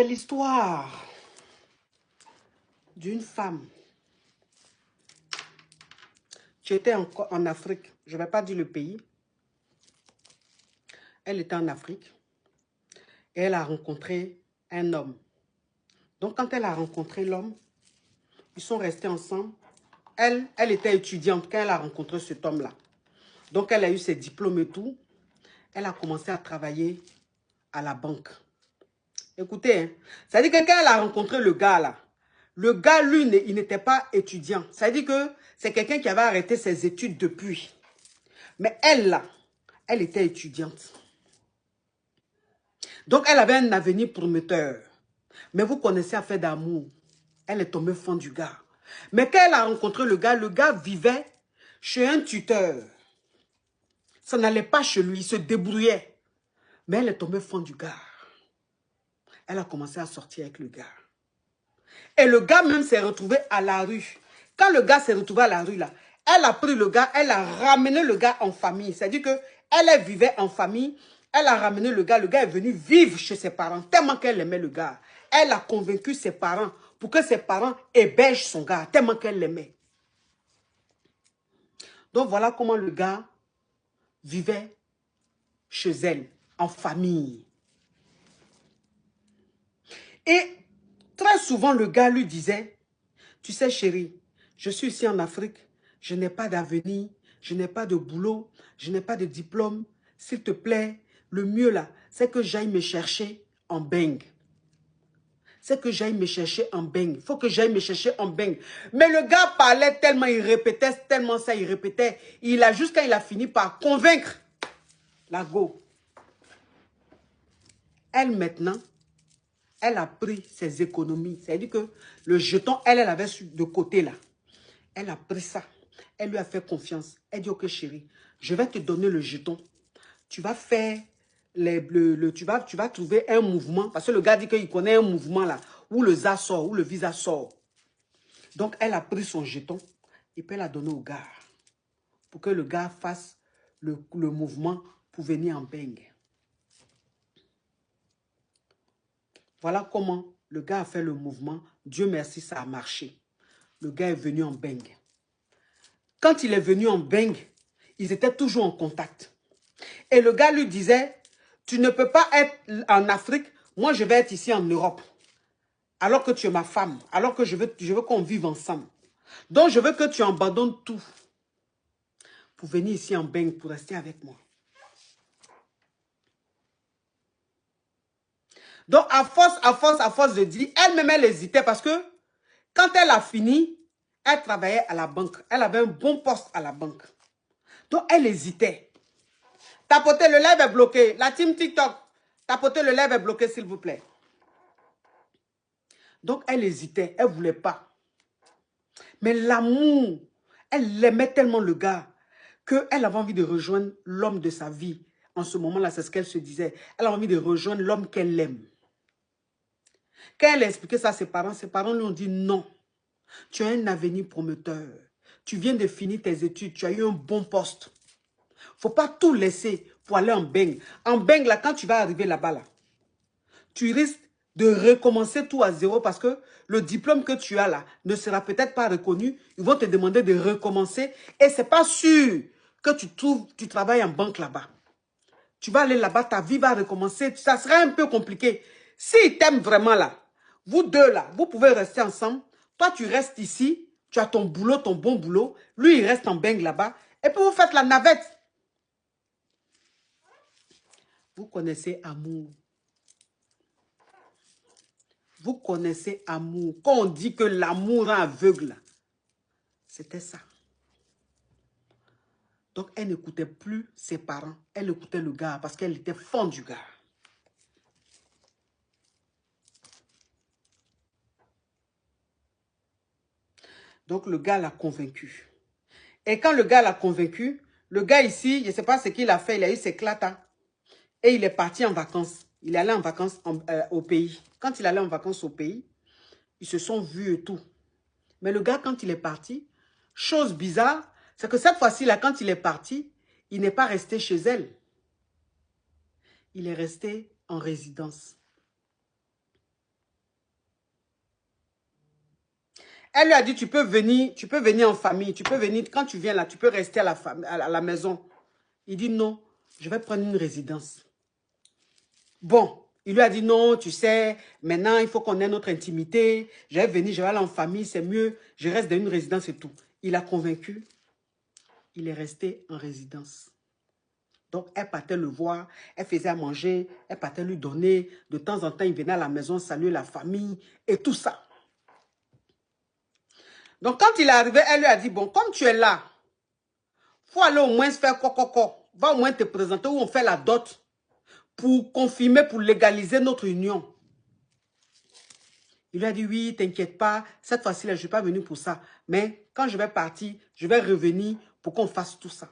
C'est l'histoire d'une femme. Tu étais en Afrique. Je ne vais pas dire le pays. Elle était en Afrique. Et elle a rencontré un homme. Donc, quand elle a rencontré l'homme, ils sont restés ensemble. Elle était étudiante quand elle a rencontré cet homme-là. Donc, elle a eu ses diplômes et tout. Elle a commencé à travailler à la banque. Écoutez, hein, ça veut dire que quand elle a rencontré le gars là, le gars, lui, il n'était pas étudiant. Ça veut dire que c'est quelqu'un qui avait arrêté ses études depuis. Mais elle là, elle était étudiante. Donc, elle avait un avenir prometteur. Mais vous connaissez Affaire d'amour. Elle est tombée fan du gars. Mais quand elle a rencontré le gars vivait chez un tuteur. Ça n'allait pas chez lui, il se débrouillait. Mais elle est tombée fan du gars. Elle a commencé à sortir avec le gars. Et le gars même s'est retrouvé à la rue. Quand le gars s'est retrouvé à la rue là, elle a pris le gars, elle a ramené le gars en famille. C'est-à-dire qu'elle vivait en famille, elle a ramené le gars est venu vivre chez ses parents, tellement qu'elle aimait le gars. Elle a convaincu ses parents pour que ses parents hébergent son gars, tellement qu'elle l'aimait. Donc voilà comment le gars vivait chez elle, en famille. Et très souvent, le gars lui disait, tu sais chérie, je suis ici en Afrique, je n'ai pas d'avenir, je n'ai pas de boulot, je n'ai pas de diplôme. S'il te plaît, le mieux là, c'est que j'aille me chercher en beng. C'est que j'aille me chercher en beng. Il faut que j'aille me chercher en beng. Mais le gars parlait tellement, il répétait tellement ça, il répétait. Jusqu'à il a fini par convaincre la go. Elle maintenant, elle a pris ses économies. C'est-à-dire que le jeton, elle avait de côté là. Elle a pris ça. Elle lui a fait confiance. Elle dit, ok chérie, je vais te donner le jeton. Tu vas faire, tu vas trouver un mouvement. Parce que le gars dit qu'il connaît un mouvement là, où le ZA sort, où le visa sort. Donc elle a pris son jeton et puis elle a donné au gars. Pour que le gars fasse le mouvement pour venir en beng. Voilà comment le gars a fait le mouvement. Dieu merci, ça a marché. Le gars est venu en beng. Quand il est venu en beng, ils étaient toujours en contact. Et le gars lui disait, tu ne peux pas être en Afrique, moi je vais être ici en Europe. Alors que tu es ma femme, alors que je veux qu'on vive ensemble. Donc je veux que tu abandonnes tout pour venir ici en beng, pour rester avec moi. Donc à force de dire, elle-même elle hésitait parce que quand elle a fini, elle travaillait à la banque. Elle avait un bon poste à la banque. Donc elle hésitait. Tapotez, le live est bloqué. La team TikTok, tapotez, le live est bloqué s'il vous plaît. Donc elle hésitait, elle ne voulait pas. Mais l'amour, elle aimait tellement le gars qu'elle avait envie de rejoindre l'homme de sa vie. En ce moment-là, c'est ce qu'elle se disait. Elle a envie de rejoindre l'homme qu'elle aime. Quand elle a expliqué ça à ses parents lui ont dit non. Tu as un avenir prometteur. Tu viens de finir tes études, tu as eu un bon poste. Il ne faut pas tout laisser pour aller en beng. En beng, là, quand tu vas arriver là-bas, là, tu risques de recommencer tout à zéro parce que le diplôme que tu as là ne sera peut-être pas reconnu. Ils vont te demander de recommencer et ce n'est pas sûr que tu travailles en banque là-bas. Tu vas aller là-bas, ta vie va recommencer. Ça sera un peu compliqué. S'ils t'aiment vraiment là, vous deux là, vous pouvez rester ensemble. Toi, tu restes ici, tu as ton boulot, ton bon boulot. Lui, il reste en beng là-bas. Et puis, vous faites la navette. Vous connaissez amour. Vous connaissez amour. Quand on dit que l'amour rend aveugle, c'était ça. Donc, elle n'écoutait plus ses parents. Elle écoutait le gars parce qu'elle était fan du gars. Donc, le gars l'a convaincu. Et quand le gars l'a convaincu, le gars ici, je ne sais pas ce qu'il a fait, il a eu ses clatas. Et il est parti en vacances. Il est allé en vacances au pays. Quand il allait en vacances au pays, ils se sont vus et tout. Mais le gars, quand il est parti, chose bizarre, c'est que cette fois-ci, là, quand il est parti, il n'est pas resté chez elle. Il est resté en résidence. Elle lui a dit, tu peux venir en famille, tu peux venir, quand tu viens là, tu peux rester à la maison. Il dit non, je vais prendre une résidence. Bon, il lui a dit non, tu sais, maintenant il faut qu'on ait notre intimité. Je vais venir, je vais aller en famille, c'est mieux. Je reste dans une résidence et tout. Il a convaincu, il est resté en résidence. Donc, elle partait le voir, elle faisait à manger, elle partait lui donner. De temps en temps, il venait à la maison saluer la famille et tout ça. Donc, quand il est arrivé, elle lui a dit, bon, comme tu es là, il faut aller au moins se faire coco. Va au moins te présenter où on fait la dot pour confirmer, pour légaliser notre union. Il lui a dit, oui, t'inquiète pas, cette fois-ci, je ne suis pas venu pour ça. Mais quand je vais partir, je vais revenir pour qu'on fasse tout ça.